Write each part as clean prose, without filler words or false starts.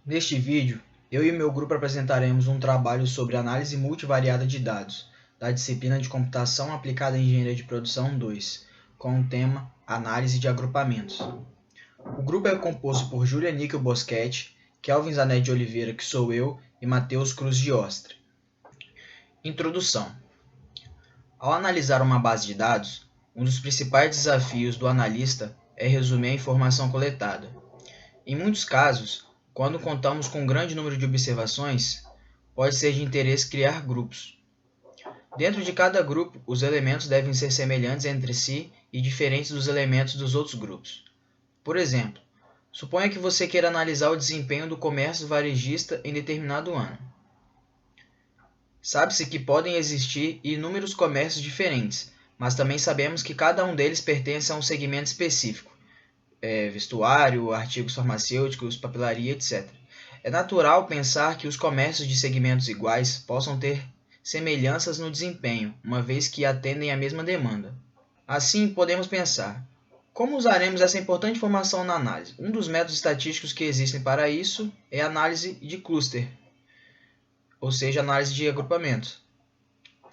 Neste vídeo, eu e meu grupo apresentaremos um trabalho sobre análise multivariada de dados, da disciplina de Computação aplicada em Engenharia de Produção 2, com o tema Análise de Agrupamentos. O grupo é composto por Júlia Níquel Boschetti, Kelvin Zanetti de Oliveira, que sou eu, e Matheus Cruz de Ostra. Introdução. Ao analisar uma base de dados, um dos principais desafios do analista é resumir a informação coletada. Em muitos casos, quando contamos com um grande número de observações, pode ser de interesse criar grupos. Dentro de cada grupo, os elementos devem ser semelhantes entre si e diferentes dos elementos dos outros grupos. Por exemplo, suponha que você queira analisar o desempenho do comércio varejista em determinado ano. Sabe-se que podem existir inúmeros comércios diferentes, mas também sabemos que cada um deles pertence a um segmento específico. Vestuário, artigos farmacêuticos, papelaria, etc. É natural pensar que os comércios de segmentos iguais possam ter semelhanças no desempenho, uma vez que atendem à mesma demanda. Assim, podemos pensar: como usaremos essa importante informação na análise? Um dos métodos estatísticos que existem para isso é a análise de cluster, ou seja, análise de agrupamentos.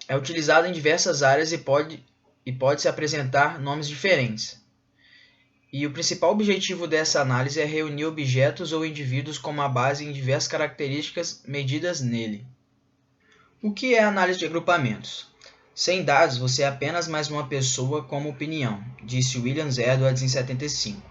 É utilizado em diversas áreas e pode-se apresentar nomes diferentes. E o principal objetivo dessa análise é reunir objetos ou indivíduos com uma base em diversas características medidas nele. O que é a análise de agrupamentos? Sem dados, você é apenas mais uma pessoa com uma opinião, disse William Edwards em 75.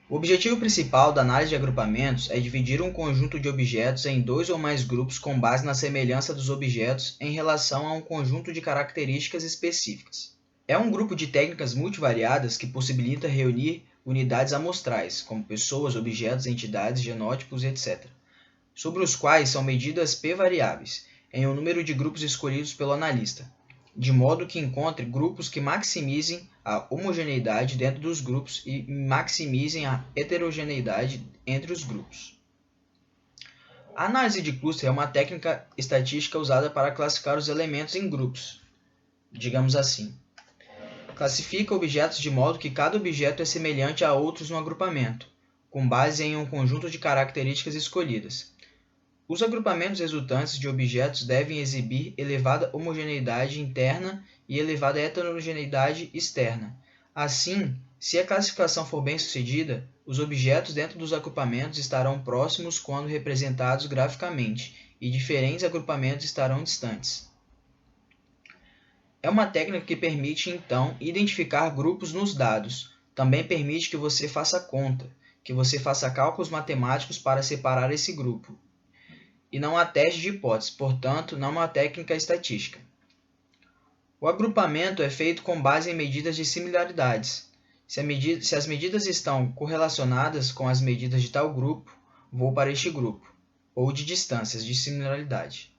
O objetivo principal da análise de agrupamentos é dividir um conjunto de objetos em dois ou mais grupos com base na semelhança dos objetos em relação a um conjunto de características específicas. É um grupo de técnicas multivariadas que possibilita reunir unidades amostrais, como pessoas, objetos, entidades, genótipos, etc., sobre os quais são medidas p variáveis, em um número de grupos escolhidos pelo analista, de modo que encontre grupos que maximizem a homogeneidade dentro dos grupos e maximizem a heterogeneidade entre os grupos. A análise de cluster é uma técnica estatística usada para classificar os elementos em grupos, digamos assim. Classifica objetos de modo que cada objeto é semelhante a outros no agrupamento, com base em um conjunto de características escolhidas. Os agrupamentos resultantes de objetos devem exibir elevada homogeneidade interna e elevada heterogeneidade externa. Assim, se a classificação for bem-sucedida, os objetos dentro dos agrupamentos estarão próximos quando representados graficamente, e diferentes agrupamentos estarão distantes. É uma técnica que permite, então, identificar grupos nos dados. Também permite que você faça conta, que você faça cálculos matemáticos para separar esse grupo. E não há teste de hipótese, portanto, não há uma técnica estatística. O agrupamento é feito com base em medidas de similaridades. Se as medidas estão correlacionadas com as medidas de tal grupo, vou para este grupo, ou de distâncias de similaridade.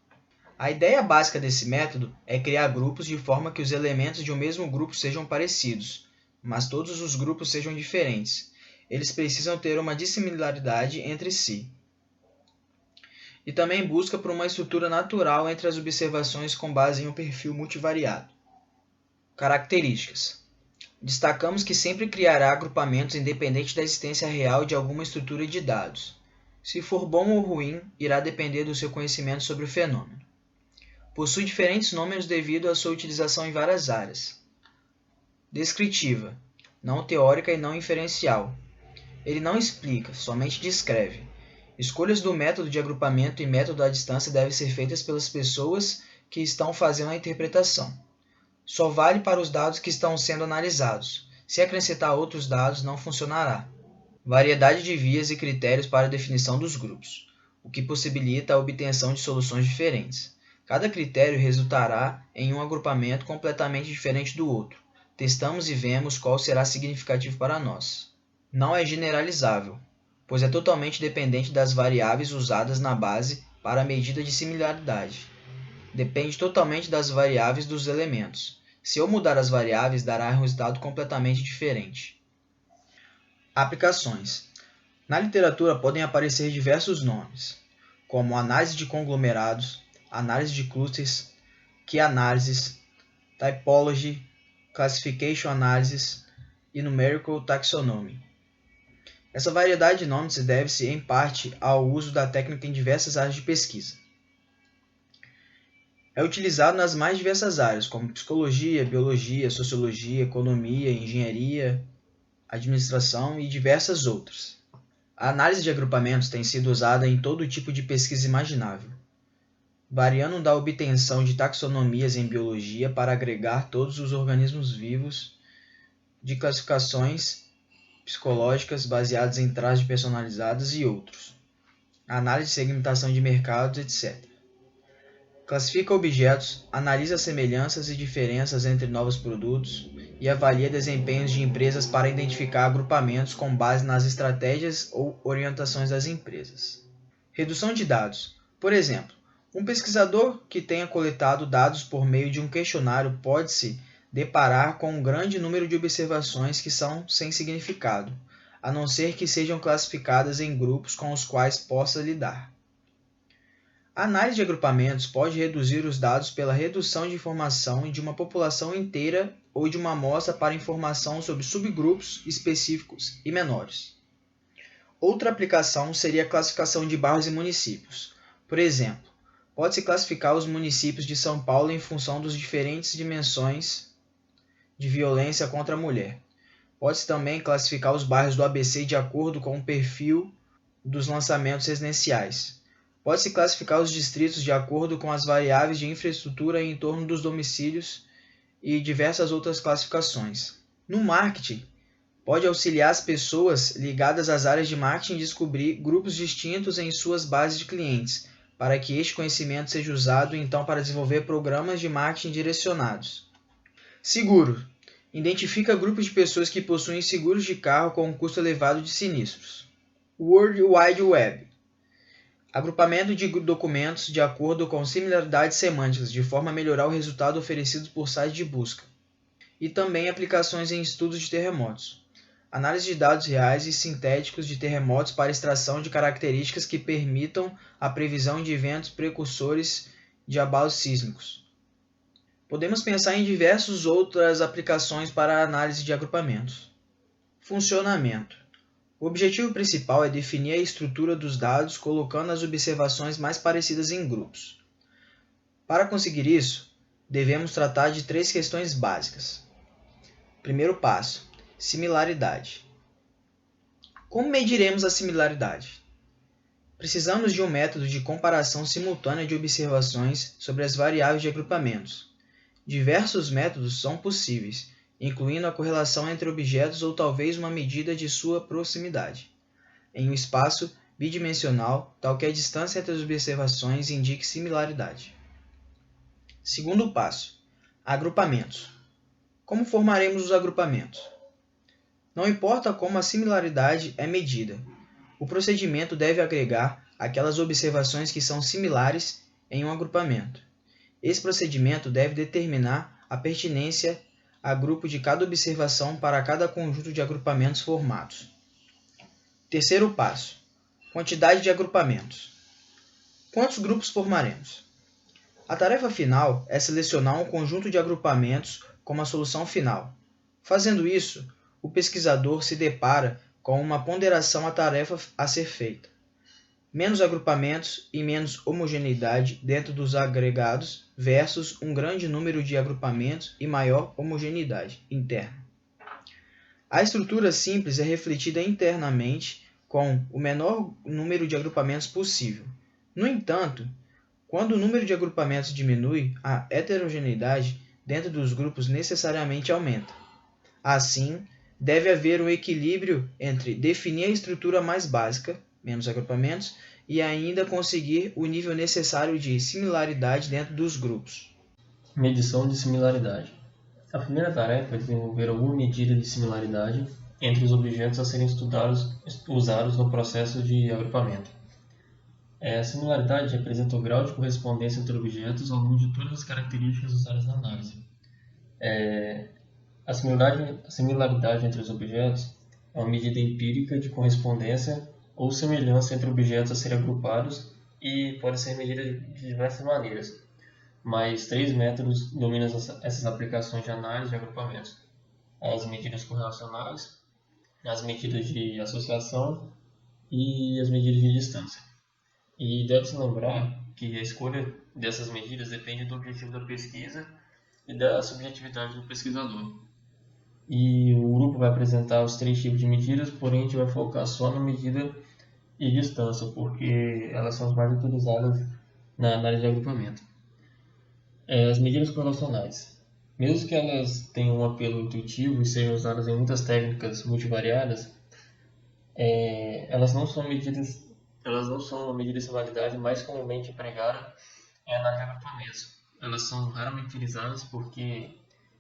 A ideia básica desse método é criar grupos de forma que os elementos de um mesmo grupo sejam parecidos, mas todos os grupos sejam diferentes. Eles precisam ter uma dissimilaridade entre si. E também busca por uma estrutura natural entre as observações com base em um perfil multivariado. Características. Destacamos que sempre criará agrupamentos independente da existência real de alguma estrutura de dados. Se for bom ou ruim, irá depender do seu conhecimento sobre o fenômeno. Possui diferentes números devido à sua utilização em várias áreas. Descritiva, não teórica e não inferencial. Ele não explica, somente descreve. Escolhas do método de agrupamento e método à distância devem ser feitas pelas pessoas que estão fazendo a interpretação. Só vale para os dados que estão sendo analisados. Se acrescentar outros dados, não funcionará. Variedade de vias e critérios para a definição dos grupos, o que possibilita a obtenção de soluções diferentes. Cada critério resultará em um agrupamento completamente diferente do outro. Testamos e vemos qual será significativo para nós. Não é generalizável, pois é totalmente dependente das variáveis usadas na base para a medida de similaridade. Depende totalmente das variáveis dos elementos. Se eu mudar as variáveis, dará um resultado completamente diferente. Aplicações. Na literatura podem aparecer diversos nomes, como análise de conglomerados, análise de clusters, key analysis, typology, classification analysis e numerical taxonomy. Essa variedade de nomes deve-se, em parte, ao uso da técnica em diversas áreas de pesquisa. É utilizado nas mais diversas áreas, como psicologia, biologia, sociologia, economia, engenharia, administração e diversas outras. A análise de agrupamentos tem sido usada em todo tipo de pesquisa imaginável, variando da obtenção de taxonomias em biologia para agregar todos os organismos vivos, de classificações psicológicas baseadas em traços personalizados e outros, análise de segmentação de mercados, etc. Classifica objetos, analisa semelhanças e diferenças entre novos produtos e avalia desempenhos de empresas para identificar agrupamentos com base nas estratégias ou orientações das empresas. Redução de dados. Por exemplo, um pesquisador que tenha coletado dados por meio de um questionário pode se deparar com um grande número de observações que são sem significado, a não ser que sejam classificadas em grupos com os quais possa lidar. A análise de agrupamentos pode reduzir os dados pela redução de informação de uma população inteira ou de uma amostra para informação sobre subgrupos específicos e menores. Outra aplicação seria a classificação de bairros e municípios. Por exemplo, pode-se classificar os municípios de São Paulo em função das diferentes dimensões de violência contra a mulher. Pode-se também classificar os bairros do ABC de acordo com o perfil dos lançamentos residenciais. Pode-se classificar os distritos de acordo com as variáveis de infraestrutura em torno dos domicílios e diversas outras classificações. No marketing, pode auxiliar as pessoas ligadas às áreas de marketing a descobrir grupos distintos em suas bases de clientes, para que este conhecimento seja usado então para desenvolver programas de marketing direcionados. Seguro. Identifica grupos de pessoas que possuem seguros de carro com um custo elevado de sinistros. World Wide Web. Agrupamento de documentos de acordo com similaridades semânticas, de forma a melhorar o resultado oferecido por sites de busca. E também aplicações em estudos de terremotos. Análise de dados reais e sintéticos de terremotos para extração de características que permitam a previsão de eventos precursores de abalos sísmicos. Podemos pensar em diversas outras aplicações para a análise de agrupamentos. Funcionamento. O objetivo principal é definir a estrutura dos dados colocando as observações mais parecidas em grupos. Para conseguir isso, devemos tratar de 3 questões básicas. Primeiro passo: similaridade. Como mediremos a similaridade? Precisamos de um método de comparação simultânea de observações sobre as variáveis de agrupamentos. Diversos métodos são possíveis, incluindo a correlação entre objetos ou talvez uma medida de sua proximidade, em um espaço bidimensional, tal que a distância entre as observações indique similaridade. Segundo passo: agrupamentos. Como formaremos os agrupamentos? Não importa como a similaridade é medida, o procedimento deve agregar aquelas observações que são similares em um agrupamento. Esse procedimento deve determinar a pertinência a grupo de cada observação para cada conjunto de agrupamentos formados. Terceiro passo: quantidade de agrupamentos. Quantos grupos formaremos? A tarefa final é selecionar um conjunto de agrupamentos como a solução final. Fazendo isso, o pesquisador se depara com uma ponderação à tarefa a ser feita. Menos agrupamentos e menos homogeneidade dentro dos agregados versus um grande número de agrupamentos e maior homogeneidade interna. A estrutura simples é refletida internamente com o menor número de agrupamentos possível. No entanto, quando o número de agrupamentos diminui, a heterogeneidade dentro dos grupos necessariamente aumenta. Assim, deve haver um equilíbrio entre definir a estrutura mais básica, menos agrupamentos, e ainda conseguir o nível necessário de similaridade dentro dos grupos. Medição de similaridade. A primeira tarefa é desenvolver alguma medida de similaridade entre os objetos a serem usados no processo de agrupamento. A similaridade representa o grau de correspondência entre objetos ao longo de todas as características usadas na análise. A similaridade entre os objetos é uma medida empírica de correspondência ou semelhança entre objetos a serem agrupados e pode ser medida de diversas maneiras, mas 3 métodos dominam essas aplicações de análise de agrupamentos: as medidas correlacionais, as medidas de associação e as medidas de distância. E deve-se lembrar que a escolha dessas medidas depende do objetivo da pesquisa e da subjetividade do pesquisador. E o grupo vai apresentar os 3 tipos de medidas, porém a gente vai focar só na medida de distância, porque elas são as mais utilizadas na análise de agrupamento. As medidas correlacionais. Mesmo que elas tenham um apelo intuitivo e sejam usadas em muitas técnicas multivariadas, elas não são uma medida de similaridade mais comumente empregada em análise de agrupamentos. Elas são raramente utilizadas porque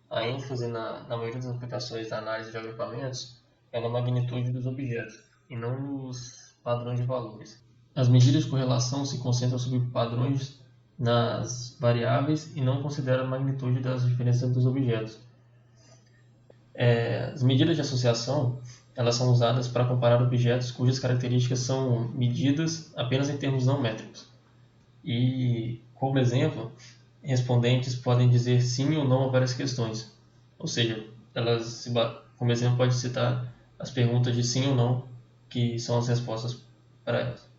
a ênfase na maioria das aplicações da análise de agrupamentos é na magnitude dos objetos e não nos padrões de valores. As medidas de correlação se concentram sobre padrões nas variáveis e não consideram a magnitude das diferenças dos objetos. As medidas de associação elas são usadas para comparar objetos cujas características são medidas apenas em termos não métricos. E, como exemplo, respondentes podem dizer sim ou não a várias questões. Ou seja, como exemplo, pode citar as perguntas de sim ou não, que são as respostas para elas.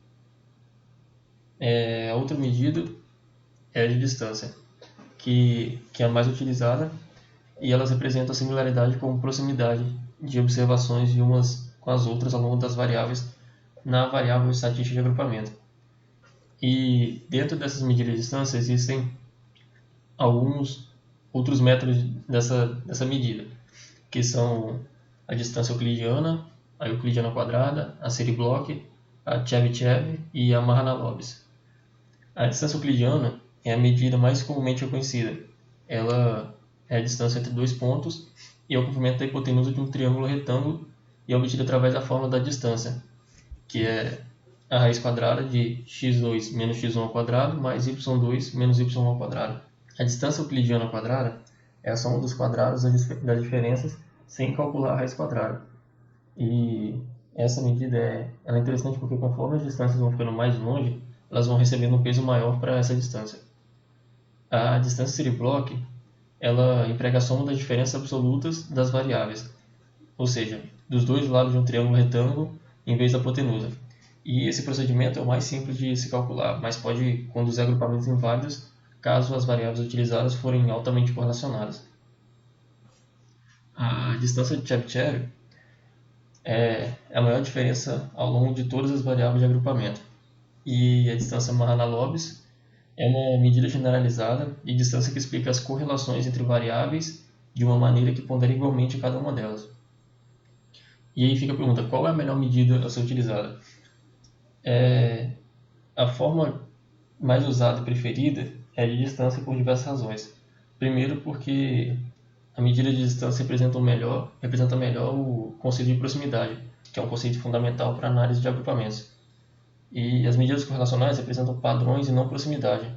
A outra medida é a de distância, que é a mais utilizada, e elas representam a similaridade como proximidade de observações de umas com as outras ao longo das variáveis na variável estatística de agrupamento. E dentro dessas medidas de distância existem alguns outros métodos dessa medida, que são a distância euclidiana, a euclidiana quadrada, a Serie-Bloch, a Chebyshev e a Mahalanobis. A distância euclidiana é a medida mais comumente reconhecida. Ela é a distância entre 2 pontos e é o comprimento da hipotenusa de um triângulo retângulo e é obtida através da fórmula da distância, que é a raiz quadrada de x2 menos x1 ao quadrado mais y2 menos y1 ao quadrado. A distância euclidiana quadrada é a soma dos quadrados das diferenças sem calcular a raiz quadrada. E essa medida ela é interessante porque conforme as distâncias vão ficando mais longe, elas vão recebendo um peso maior para essa distância. A distância Serie-Bloch ela emprega a soma das diferenças absolutas das variáveis, ou seja, dos 2 lados de um triângulo retângulo em vez da hipotenusa. E esse procedimento é o mais simples de se calcular, mas pode conduzir a agrupamentos inválidos caso as variáveis utilizadas forem altamente correlacionadas. A distância de Chebyshev é a maior diferença ao longo de todas as variáveis de agrupamento. E a distância Mahalanobis é uma medida generalizada de distância que explica as correlações entre variáveis de uma maneira que pondera igualmente cada uma delas. E aí fica a pergunta, qual é a melhor medida a ser utilizada? A forma mais usada e preferida é a de distância por diversas razões. Primeiro porque a medida de distância representa melhor o conceito de proximidade, que é um conceito fundamental para a análise de agrupamentos. E as medidas correlacionais representam padrões e não proximidade.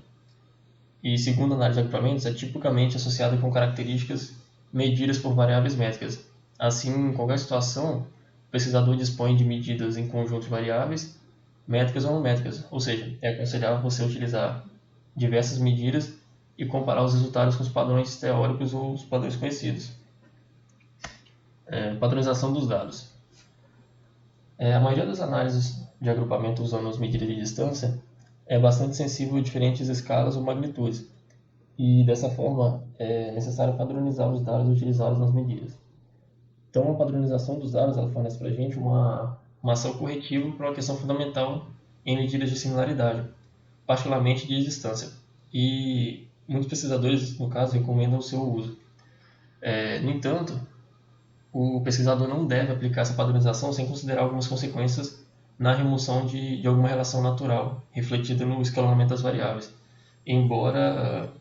E segundo a análise de agrupamentos, é tipicamente associada com características medidas por variáveis métricas. Assim, em qualquer situação, o pesquisador dispõe de medidas em conjunto de variáveis, métricas ou não métricas, ou seja, é aconselhável você utilizar diversas medidas e comparar os resultados com os padrões teóricos ou os padrões conhecidos. Padronização dos dados. A maioria das análises de agrupamento usando as medidas de distância é bastante sensível a diferentes escalas ou magnitudes, e dessa forma é necessário padronizar os dados utilizados nas medidas. Então, a padronização dos dados ela fornece para a gente uma ação corretiva para uma questão fundamental em medidas de similaridade, particularmente de distância, e muitos pesquisadores, no caso, recomendam o seu uso. No entanto, o pesquisador não deve aplicar essa padronização sem considerar algumas consequências na remoção de alguma relação natural, refletida no escalonamento das variáveis. Embora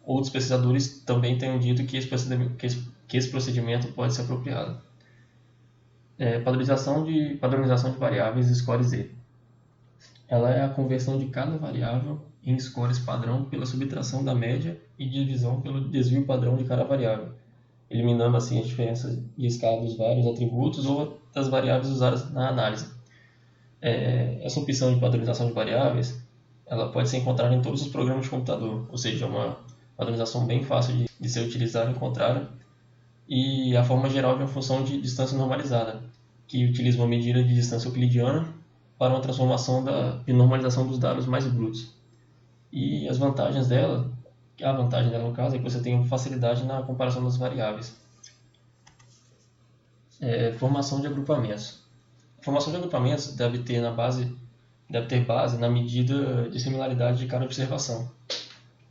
outros pesquisadores também tenham dito que esse procedimento pode ser apropriado. Padronização de variáveis score Z. Ela é a conversão de cada variável em scores padrão pela subtração da média e divisão pelo desvio padrão de cada variável, eliminando assim as diferenças de escala dos vários atributos ou das variáveis usadas na análise. Essa opção de padronização de variáveis ela pode ser encontrada em todos os programas de computador, ou seja, é uma padronização bem fácil de ser utilizada e encontrada, e a forma geral de uma função de distância normalizada, que utiliza uma medida de distância euclidiana para uma transformação de normalização dos dados mais brutos. E a vantagem dela no caso é que você tem facilidade na comparação das variáveis. Formação de agrupamentos. A formação de agrupamentos deve ter base na medida de similaridade de cada observação.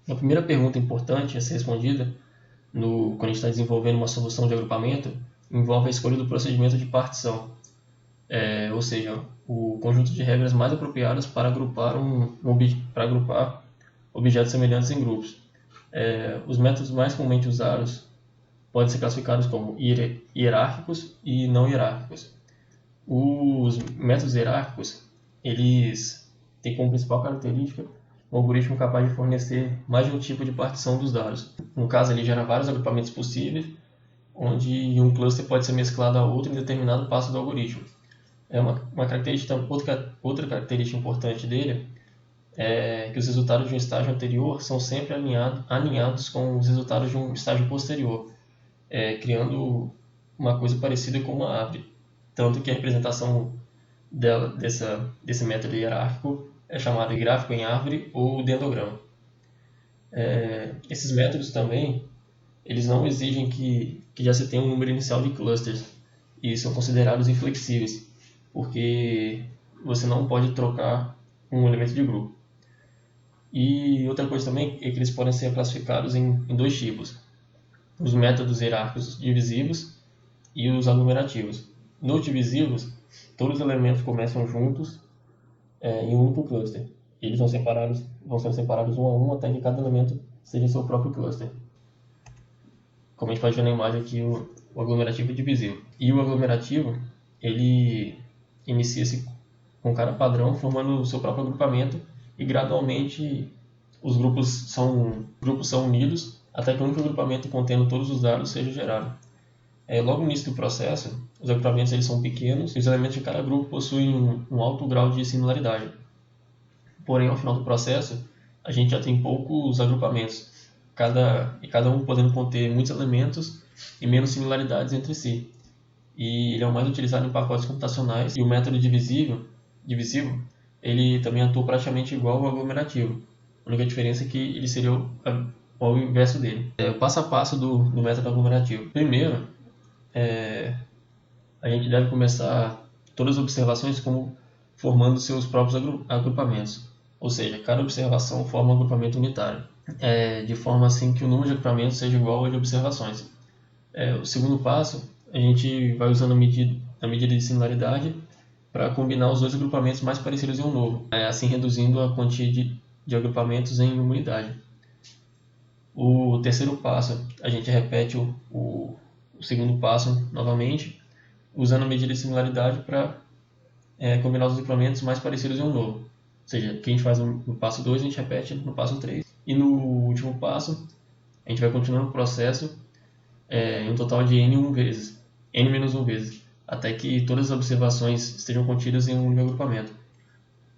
A primeira pergunta importante a ser respondida quando a gente está desenvolvendo uma solução de agrupamento envolve a escolha do procedimento de partição, ou seja, o conjunto de regras mais apropriadas para agrupar objetos semelhantes em grupos. Os métodos mais comumente usados podem ser classificados como hierárquicos e não hierárquicos. Os métodos hierárquicos, eles têm como principal característica um algoritmo capaz de fornecer mais de um tipo de partição dos dados. No caso, ele gera vários agrupamentos possíveis, onde um cluster pode ser mesclado a outro em determinado passo do algoritmo. Outra característica importante dele é que os resultados de um estágio anterior são sempre alinhados com os resultados de um estágio posterior, criando uma coisa parecida com uma árvore. Tanto que a representação desse método hierárquico é chamada de gráfico em árvore ou dendrograma. Esses métodos também eles não exigem que já se tenha um número inicial de clusters e são considerados inflexíveis, porque você não pode trocar um elemento de grupo. E outra coisa também é que eles podem ser classificados em dois tipos: os métodos hierárquicos divisivos e os aglomerativos. Nos divisivos, todos os elementos começam juntos em um único cluster. Eles vão sendo separados um a um até que cada elemento seja seu próprio cluster. Como a gente pode ver na imagem aqui, o aglomerativo divisivo. E o aglomerativo, ele inicia-se com cada padrão, formando o seu próprio agrupamento, e gradualmente os grupos são unidos até que o único agrupamento contendo todos os dados seja gerado. Logo no início do processo, os agrupamentos eles são pequenos e os elementos de cada grupo possuem um alto grau de similaridade. Porém, ao final do processo, a gente já tem poucos agrupamentos, cada um podendo conter muitos elementos e menos similaridades entre si. E ele é o mais utilizado em pacotes computacionais, e o método divisivo ele também atua praticamente igual ao aglomerativo. A única diferença é que ele seria o inverso dele. O passo a passo do método aglomerativo. Primeiro, a gente deve começar todas as observações como formando seus próprios agrupamentos. Ou seja, cada observação forma um agrupamento unitário, de forma assim que o número de agrupamentos seja igual ao de observações. O segundo passo, a gente vai usando a medida de similaridade para combinar os dois agrupamentos mais parecidos em um novo, assim reduzindo a quantia de agrupamentos em uma unidade. O terceiro passo, a gente repete o segundo passo novamente, usando a medida de similaridade para combinar os agrupamentos mais parecidos em um novo. Ou seja, o que a gente faz no passo 2, a gente repete no passo 3. E no último passo, a gente vai continuando o processo em um total de n menos 1 vezes, até que todas as observações estejam contidas em um único agrupamento.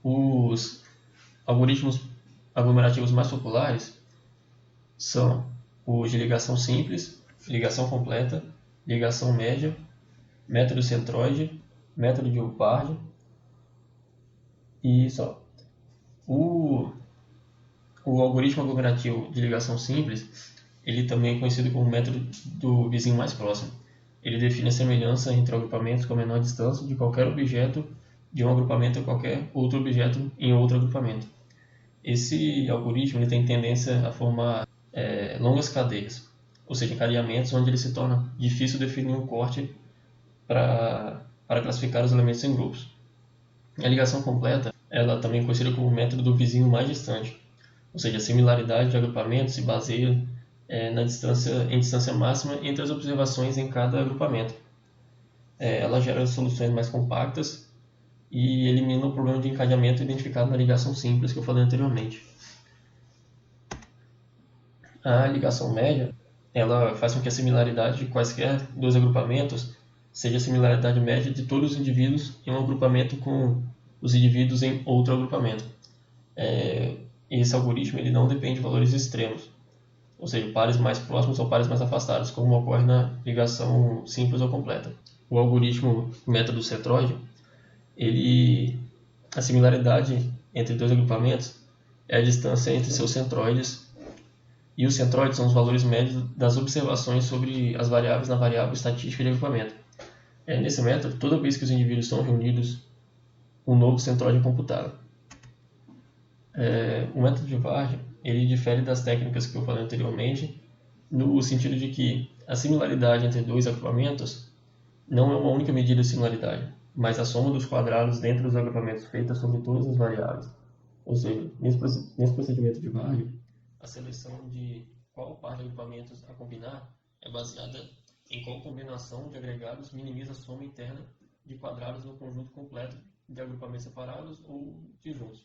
Os algoritmos aglomerativos mais populares são os de ligação simples, ligação completa, ligação média, método centroide, método de Hubbard e só. O algoritmo aglomerativo de ligação simples, ele também é conhecido como método do vizinho mais próximo. Ele define a semelhança entre agrupamentos com a menor distância de qualquer objeto de um agrupamento a qualquer outro objeto em outro agrupamento. Esse algoritmo ele tem tendência a formar longas cadeias, ou seja, encadeamentos onde ele se torna difícil definir um corte para classificar os elementos em grupos. A ligação completa ela também é conhecida como método do vizinho mais distante, ou seja, a similaridade de agrupamento se baseia em distância máxima entre as observações em cada agrupamento. Ela gera soluções mais compactas e elimina o problema de encadeamento identificado na ligação simples que eu falei anteriormente. A ligação média ela faz com que a similaridade de quaisquer dois agrupamentos seja a similaridade média de todos os indivíduos em um agrupamento com os indivíduos em outro agrupamento. Esse algoritmo ele não depende de valores extremos, ou seja, pares mais próximos ou pares mais afastados, como ocorre na ligação simples ou completa. o algoritmo método centroide, a similaridade entre dois agrupamentos é a distância entre seus centroides, e os centroides são os valores médios das observações sobre as variáveis na variável estatística de agrupamento. Nesse método, toda vez que os indivíduos são reunidos, um novo centroide é computado. O método de Varge ele difere das técnicas que eu falei anteriormente, no sentido de que a similaridade entre dois agrupamentos não é uma única medida de similaridade, mas a soma dos quadrados dentro dos agrupamentos feita sobre todas as variáveis. Ou seja, nesse procedimento de Varge, a seleção de qual par de agrupamentos a combinar é baseada em qual combinação de agregados minimiza a soma interna de quadrados no conjunto completo de agrupamentos separados ou disjuntos.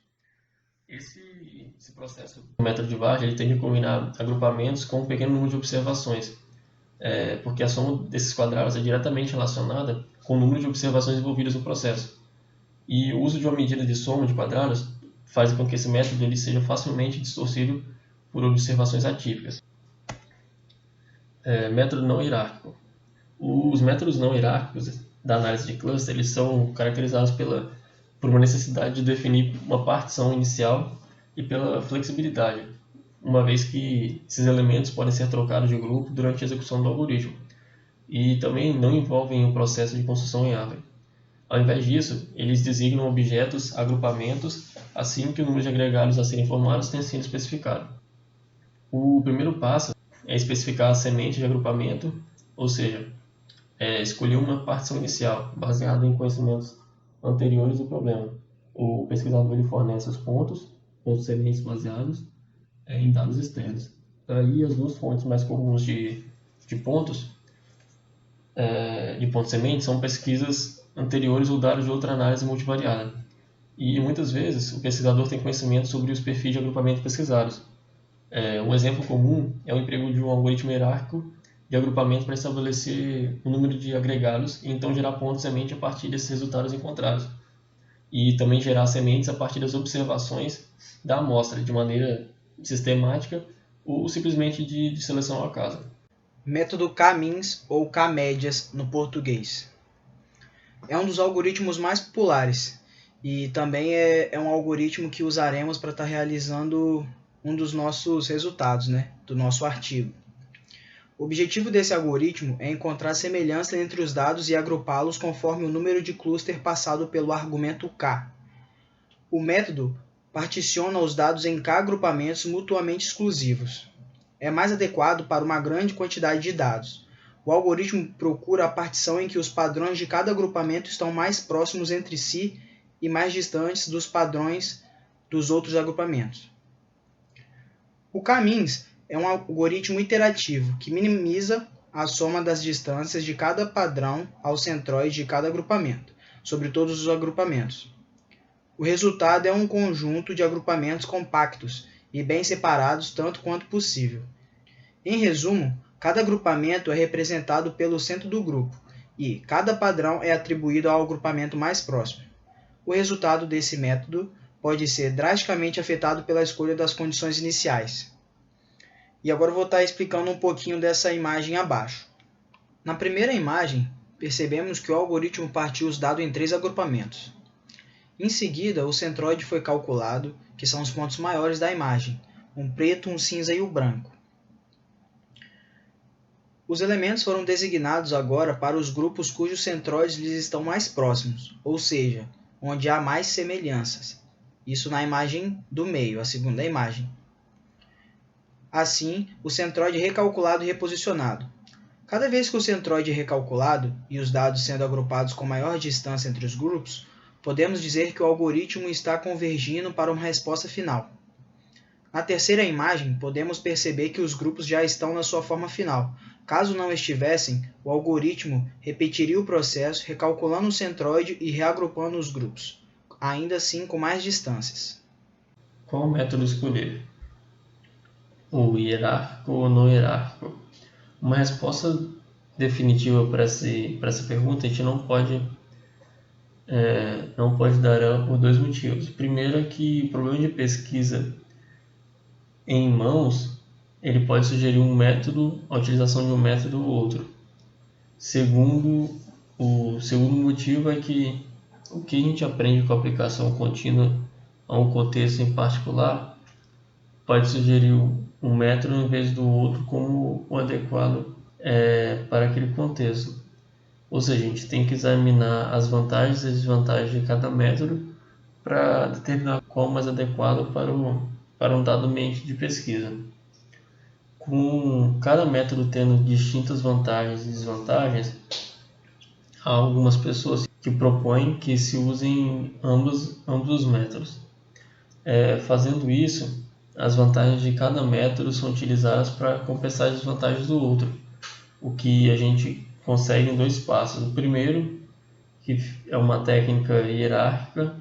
Esse processo do método de Varge ele tende a combinar agrupamentos com um pequeno número de observações, porque a soma desses quadrados é diretamente relacionada com o número de observações envolvidas no processo. E o uso de uma medida de soma de quadrados faz com que esse método ele seja facilmente distorcido por observações atípicas. Método não hierárquico. Os métodos não hierárquicos da análise de cluster eles são caracterizados por uma necessidade de definir uma partição inicial e pela flexibilidade, uma vez que esses elementos podem ser trocados de grupo durante a execução do algoritmo, e também não envolvem o processo de construção em árvore. Ao invés disso, eles designam objetos, agrupamentos, assim que o número de agregados a serem formados tenha sido especificado. O primeiro passo é especificar a semente de agrupamento, ou seja, escolher uma partição inicial, baseada em conhecimentos anteriores do problema. O pesquisador ele fornece os pontos sementes baseados em dados externos. Aí as duas fontes mais comuns de pontos sementes são pesquisas anteriores ou dados de outra análise multivariada. E muitas vezes o pesquisador tem conhecimento sobre os perfis de agrupamento pesquisados. Um exemplo comum é o emprego de um algoritmo hierárquico de agrupamento para estabelecer o número de agregados e então gerar pontos semente a partir desses resultados encontrados. E também gerar sementes a partir das observações da amostra de maneira sistemática ou simplesmente de seleção ao acaso. Método K-means ou K-médias no português. É um dos algoritmos mais populares e também é um algoritmo que usaremos para estar realizando um dos nossos resultados, do nosso artigo. O objetivo desse algoritmo é encontrar semelhança entre os dados e agrupá-los conforme o número de cluster passado pelo argumento K. O método particiona os dados em K agrupamentos mutuamente exclusivos. É mais adequado para uma grande quantidade de dados. O algoritmo procura a partição em que os padrões de cada agrupamento estão mais próximos entre si e mais distantes dos padrões dos outros agrupamentos. O K-means é um algoritmo iterativo que minimiza a soma das distâncias de cada padrão ao centroide de cada agrupamento, sobre todos os agrupamentos. O resultado é um conjunto de agrupamentos compactos e bem separados tanto quanto possível. Em resumo, cada agrupamento é representado pelo centro do grupo e cada padrão é atribuído ao agrupamento mais próximo. O resultado desse método pode ser drasticamente afetado pela escolha das condições iniciais. E agora eu vou estar explicando um pouquinho dessa imagem abaixo. Na primeira imagem, percebemos que o algoritmo partiu os dados em 3 agrupamentos. Em seguida, o centroide foi calculado, que são os pontos maiores da imagem, um preto, um cinza e o branco. Os elementos foram designados agora para os grupos cujos centroides lhes estão mais próximos, ou seja, onde há mais semelhanças. Isso na imagem do meio, a segunda imagem. Assim, o centroide recalculado e reposicionado. Cada vez que o centroide é recalculado e os dados sendo agrupados com maior distância entre os grupos, podemos dizer que o algoritmo está convergindo para uma resposta final. Na terceira imagem, podemos perceber que os grupos já estão na sua forma final. Caso não estivessem, o algoritmo repetiria o processo, recalculando o centroide e reagrupando os grupos, ainda assim com mais distâncias. Qual método escolher? O hierárquico ou não hierárquico? Uma resposta definitiva para essa pergunta a gente não pode dar ela por 2 motivos. Primeiro é que o problema de pesquisa em mãos ele pode sugerir a utilização de um método ou outro. Segundo, O segundo motivo é que o que a gente aprende com a aplicação contínua a um contexto em particular pode sugerir um método em vez do outro como o adequado para aquele contexto. Ou seja, a gente tem que examinar as vantagens e desvantagens de cada método para determinar qual é o mais adequado para um dado ambiente de pesquisa. Com cada método tendo distintas vantagens e desvantagens, há algumas pessoas que propõem que se usem ambos os métodos. Fazendo isso, as vantagens de cada método são utilizadas para compensar as desvantagens do outro, o que a gente consegue em 2 passos. O primeiro, que é uma técnica hierárquica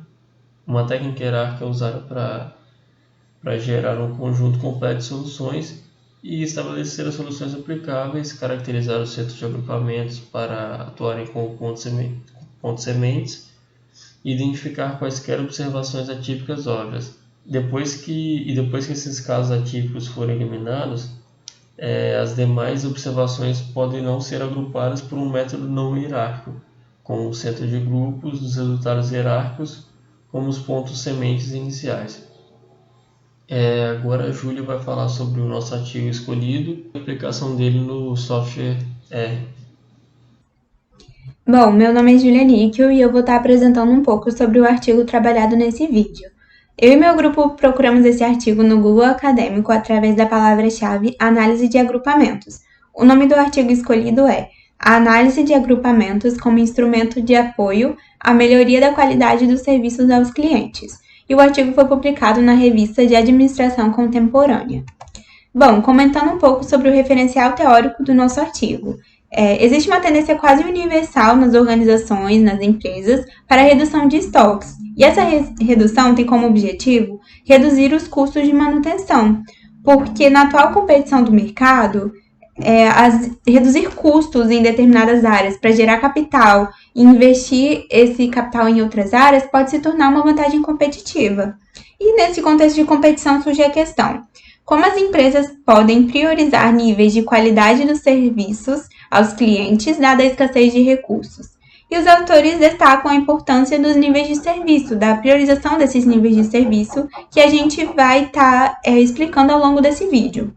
usada para gerar um conjunto completo de soluções e estabelecer as soluções aplicáveis, caracterizar os centros de agrupamentos para atuarem como pontos sementes e identificar quaisquer observações atípicas óbvias. Depois que esses casos atípicos forem eliminados, as demais observações podem não ser agrupadas por um método não hierárquico, com o centro de grupos dos resultados hierárquicos como os pontos sementes iniciais. Agora a Júlia vai falar sobre o nosso artigo escolhido e a aplicação dele no software R. Bom, meu nome é Júlia Níquel e eu vou estar apresentando um pouco sobre o artigo trabalhado nesse vídeo. Eu e meu grupo procuramos esse artigo no Google Acadêmico através da palavra-chave análise de agrupamentos. O nome do artigo escolhido é A Análise de Agrupamentos como Instrumento de Apoio à Melhoria da Qualidade dos Serviços aos Clientes. E o artigo foi publicado na Revista de Administração Contemporânea. Bom, comentando um pouco sobre o referencial teórico do nosso artigo. Existe uma tendência quase universal nas organizações, nas empresas, para a redução de estoques. E essa redução tem como objetivo reduzir os custos de manutenção, porque na atual competição do mercado, reduzir custos em determinadas áreas para gerar capital e investir esse capital em outras áreas pode se tornar uma vantagem competitiva. E nesse contexto de competição surge a questão: como as empresas podem priorizar níveis de qualidade dos serviços aos clientes, dada a escassez de recursos? E os autores destacam a importância dos níveis de serviço, da priorização desses níveis de serviço, que a gente vai estar explicando ao longo desse vídeo.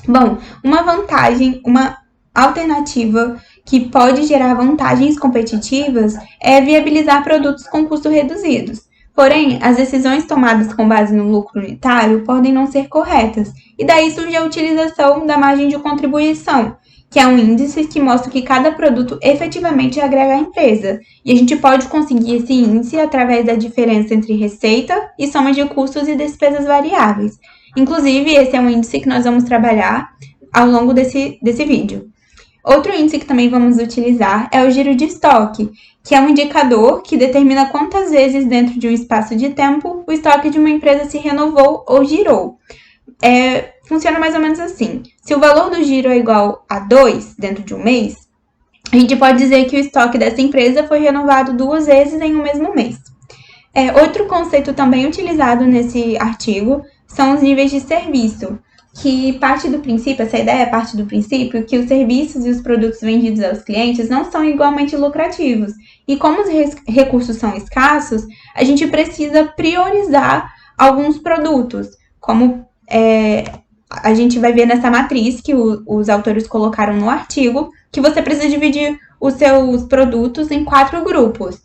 Bom, uma alternativa que pode gerar vantagens competitivas é viabilizar produtos com custos reduzidos. Porém, as decisões tomadas com base no lucro unitário podem não ser corretas, e daí surge a utilização da margem de contribuição, que é um índice que mostra que cada produto efetivamente agrega à empresa, e a gente pode conseguir esse índice através da diferença entre receita e soma de custos e despesas variáveis. Inclusive, esse é um índice que nós vamos trabalhar ao longo desse vídeo. Outro índice que também vamos utilizar é o giro de estoque, que é um indicador que determina quantas vezes dentro de um espaço de tempo o estoque de uma empresa se renovou ou girou. Funciona mais ou menos assim: se o valor do giro é igual a 2 dentro de um mês, a gente pode dizer que o estoque dessa empresa foi renovado 2 vezes em um mesmo mês. Outro conceito também utilizado nesse artigo são os níveis de serviço, que essa ideia parte do princípio que os serviços e os produtos vendidos aos clientes não são igualmente lucrativos. E como os recursos são escassos, a gente precisa priorizar alguns produtos, como a gente vai ver nessa matriz que os autores colocaram no artigo, que você precisa dividir os seus produtos em 4 grupos.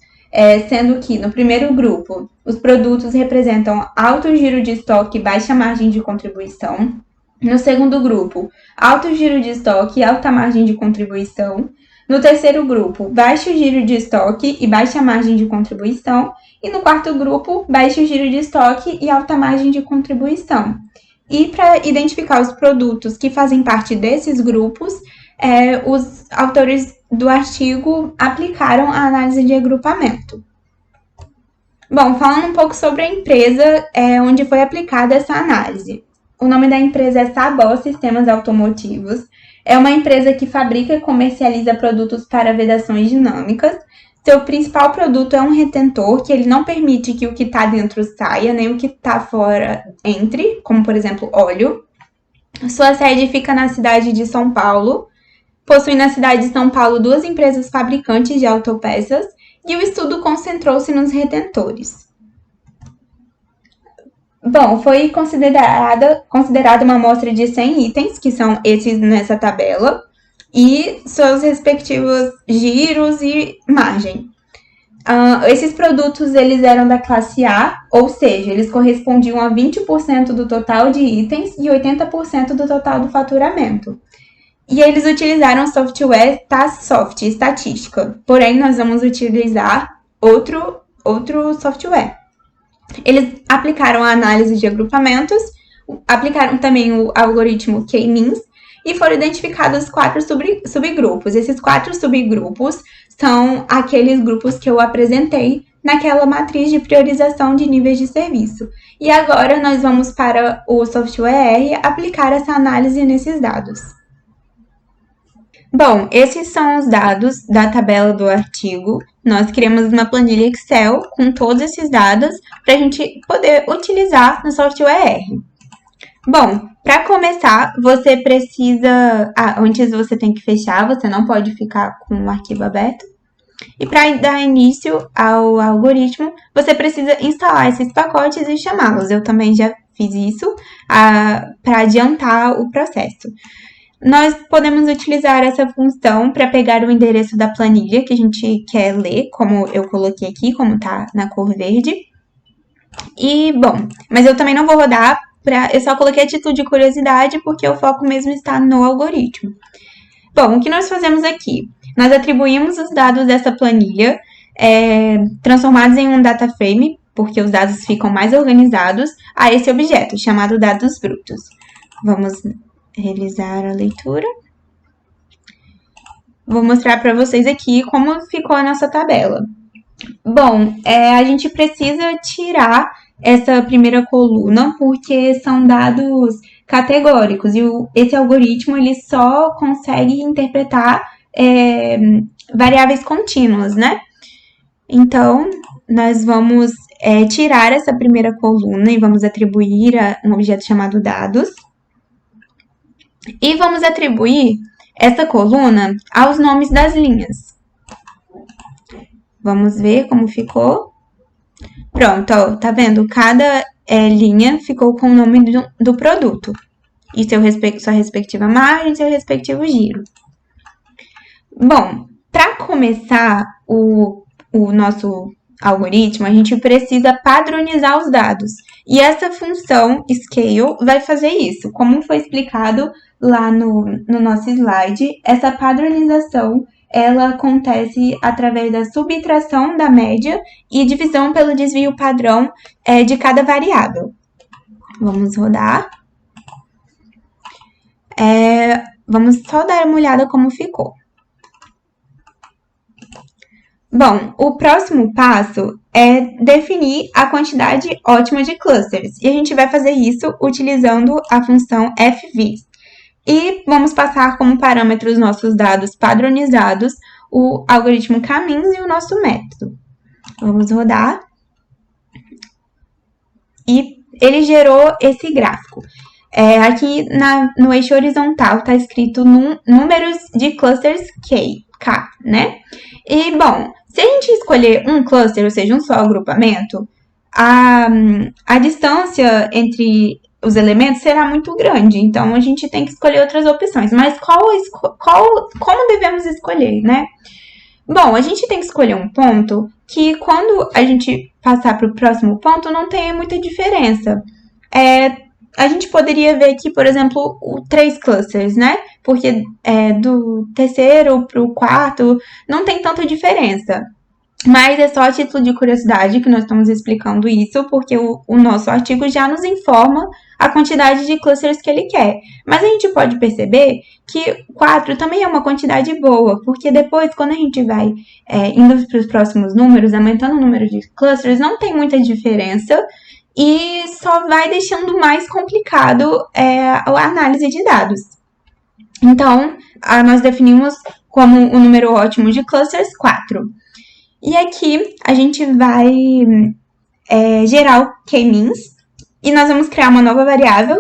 Sendo que no primeiro grupo, os produtos representam alto giro de estoque e baixa margem de contribuição. No segundo grupo, alto giro de estoque e alta margem de contribuição. No terceiro grupo, baixo giro de estoque e baixa margem de contribuição. E no quarto grupo, baixo giro de estoque e alta margem de contribuição. E para identificar os produtos que fazem parte desses grupos, os autores do artigo aplicaram a análise de agrupamento. Bom, falando um pouco sobre a empresa onde foi aplicada essa análise. O nome da empresa é Sabó Sistemas Automotivos. É uma empresa que fabrica e comercializa produtos para vedações dinâmicas. Seu principal produto é um retentor, que ele não permite que o que está dentro saia, nem o que está fora entre, como por exemplo óleo. Sua sede fica na cidade de São Paulo. possui na cidade de São Paulo 2 empresas fabricantes de autopeças e o estudo concentrou-se nos retentores. Bom, foi considerada uma amostra de 100 itens, que são esses nessa tabela, e seus respectivos giros e margem. Esses produtos eles eram da classe A, ou seja, eles correspondiam a 20% do total de itens e 80% do total do faturamento. E eles utilizaram o software TaskSoft, estatística, porém nós vamos utilizar outro software. Eles aplicaram a análise de agrupamentos, aplicaram também o algoritmo K-means e foram identificados 4 subgrupos. Esses 4 subgrupos são aqueles grupos que eu apresentei naquela matriz de priorização de níveis de serviço. E agora nós vamos para o software R aplicar essa análise nesses dados. Bom, esses são os dados da tabela do artigo. Nós criamos uma planilha Excel com todos esses dados para a gente poder utilizar no software R. Bom, para começar, você precisa... antes você tem que fechar, você não pode ficar com o arquivo aberto. E para dar início ao algoritmo, você precisa instalar esses pacotes e chamá-los. Eu também já fiz isso para adiantar o processo. Nós podemos utilizar essa função para pegar o endereço da planilha que a gente quer ler, como eu coloquei aqui, como está na cor verde. E, bom, mas eu também não vou rodar, eu só coloquei a título de curiosidade porque o foco mesmo está no algoritmo. Bom, o que nós fazemos aqui? Nós atribuímos os dados dessa planilha, transformados em um data frame, porque os dados ficam mais organizados, a esse objeto, chamado dados brutos. Vamos realizar a leitura. Vou mostrar para vocês aqui como ficou a nossa tabela. Bom, a gente precisa tirar essa primeira coluna porque são dados categóricos e esse algoritmo ele só consegue interpretar variáveis contínuas, né? Então, nós vamos tirar essa primeira coluna e vamos atribuir a um objeto chamado dados. E vamos atribuir essa coluna aos nomes das linhas. Vamos ver como ficou. Pronto, ó, tá vendo? Cada linha ficou com o nome do produto. E sua respectiva margem e seu respectivo giro. Bom, para começar o nosso algoritmo, a gente precisa padronizar os dados. E essa função scale vai fazer isso. Como foi explicado lá no nosso slide, essa padronização ela acontece através da subtração da média e divisão pelo desvio padrão de cada variável. Vamos rodar. Vamos só dar uma olhada como ficou. Bom, o próximo passo é definir a quantidade ótima de clusters. E a gente vai fazer isso utilizando a função fvis. E vamos passar como parâmetros nossos dados padronizados, o algoritmo K-means e o nosso método. Vamos rodar. E ele gerou esse gráfico. Aqui no eixo horizontal está escrito números de clusters K, né? E, bom, se a gente escolher um cluster, ou seja, um só agrupamento, a distância entre os elementos será muito grande. Então, a gente tem que escolher outras opções. Mas como devemos escolher, né? Bom, a gente tem que escolher um ponto que, quando a gente passar para o próximo ponto, não tenha muita diferença. A gente poderia ver aqui, por exemplo, 3 clusters, né? Porque do terceiro para o quarto não tem tanta diferença. Mas é só a título de curiosidade que nós estamos explicando isso, porque o nosso artigo já nos informa a quantidade de clusters que ele quer. Mas a gente pode perceber que 4 também é uma quantidade boa, porque depois, quando a gente vai indo para os próximos números, aumentando o número de clusters, não tem muita diferença e só vai deixando mais complicado a análise de dados. Então, nós definimos como um número ótimo de clusters 4. E aqui a gente vai gerar o K-means e nós vamos criar uma nova variável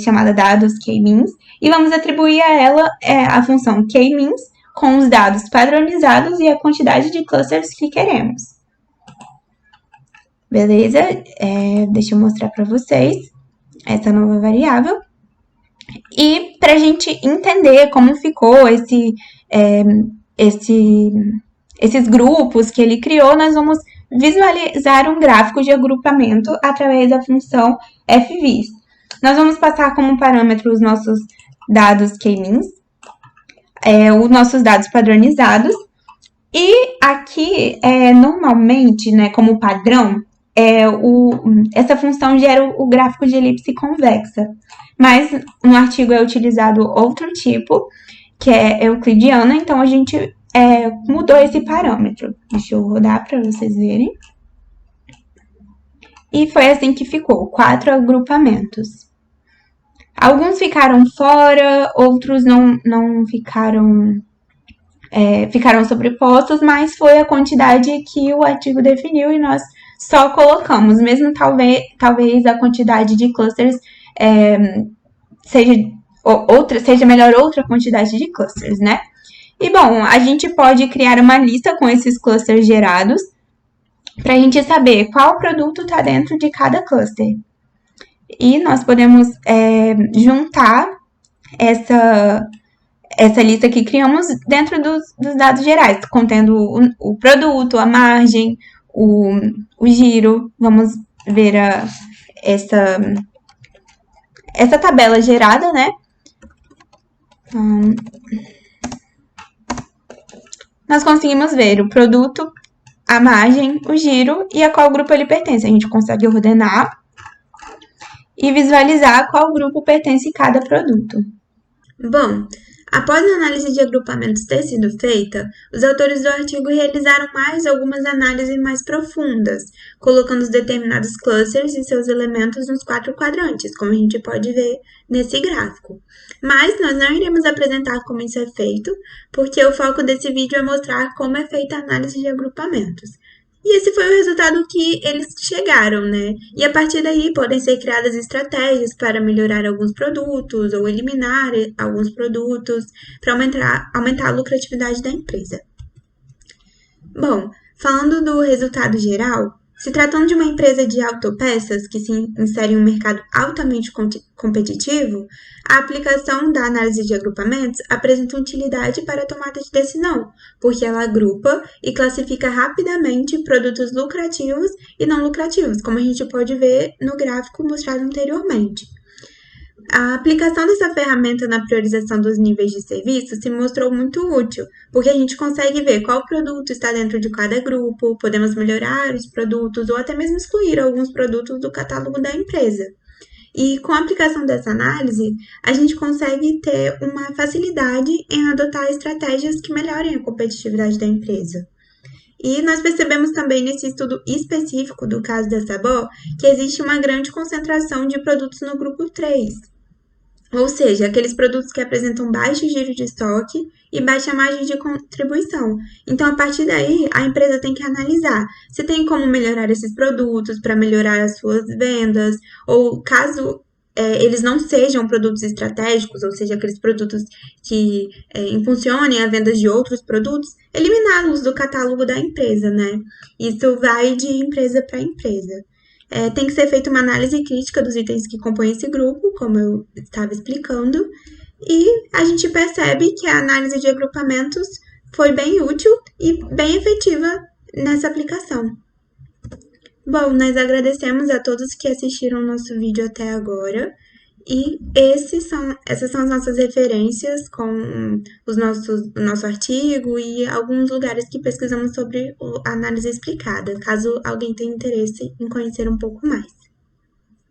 chamada dados k-means, e vamos atribuir a ela a função k-means com os dados padronizados e a quantidade de clusters que queremos. Beleza? Deixa eu mostrar para vocês essa nova variável. E para a gente entender como ficou esses grupos que ele criou, nós vamos visualizar um gráfico de agrupamento através da função fvis. Nós vamos passar como parâmetro os nossos dados k-means, os nossos dados padronizados, e aqui, normalmente, né, como padrão, essa função gera o gráfico de elipse convexa, mas no artigo é utilizado outro tipo, que é euclidiana, então a gente mudou esse parâmetro. Deixa eu rodar para vocês verem. E foi assim que ficou, 4 agrupamentos. Alguns ficaram fora, outros não ficaram, ficaram sobrepostos, mas foi a quantidade que o artigo definiu e nós só colocamos, mesmo talvez a quantidade de clusters seja melhor outra quantidade de clusters, né? E bom, a gente pode criar uma lista com esses clusters gerados para a gente saber qual produto está dentro de cada cluster. E nós podemos juntar essa lista que criamos dentro dos dados gerais, contendo o produto, a margem, o giro. Vamos ver essa tabela gerada, né? Nós conseguimos ver o produto, a margem, o giro e a qual grupo ele pertence. A gente consegue ordenar e visualizar a qual grupo pertence cada produto. Bom, após a análise de agrupamentos ter sido feita, os autores do artigo realizaram algumas análises mais profundas, colocando os determinados clusters e seus elementos nos 4 quadrantes, como a gente pode ver nesse gráfico. Mas nós não iremos apresentar como isso é feito, porque o foco desse vídeo é mostrar como é feita a análise de agrupamentos. E esse foi o resultado que eles chegaram, né? E a partir daí podem ser criadas estratégias para melhorar alguns produtos ou eliminar alguns produtos para aumentar a lucratividade da empresa. Bom, falando do resultado geral, se tratando de uma empresa de autopeças que se insere em um mercado altamente competitivo, a aplicação da análise de agrupamentos apresenta utilidade para a tomada de decisão, porque ela agrupa e classifica rapidamente produtos lucrativos e não lucrativos, como a gente pode ver no gráfico mostrado anteriormente. A aplicação dessa ferramenta na priorização dos níveis de serviço se mostrou muito útil, porque a gente consegue ver qual produto está dentro de cada grupo, podemos melhorar os produtos ou até mesmo excluir alguns produtos do catálogo da empresa. E com a aplicação dessa análise, a gente consegue ter uma facilidade em adotar estratégias que melhorem a competitividade da empresa. E nós percebemos também nesse estudo específico do caso da Sabor que existe uma grande concentração de produtos no grupo 3. Ou seja, aqueles produtos que apresentam baixo giro de estoque e baixa margem de contribuição. Então, a partir daí, a empresa tem que analisar se tem como melhorar esses produtos para melhorar as suas vendas, ou caso eles não sejam produtos estratégicos, ou seja, aqueles produtos que impulsionem a venda de outros produtos, eliminá-los do catálogo da empresa, né? Isso vai de empresa para empresa. Tem que ser feita uma análise crítica dos itens que compõem esse grupo, como eu estava explicando, e a gente percebe que a análise de agrupamentos foi bem útil e bem efetiva nessa aplicação. Bom, nós agradecemos a todos que assistiram o nosso vídeo até agora, e essas são as nossas referências com o nosso artigo e alguns lugares que pesquisamos sobre a análise explicada, caso alguém tenha interesse em conhecer um pouco mais.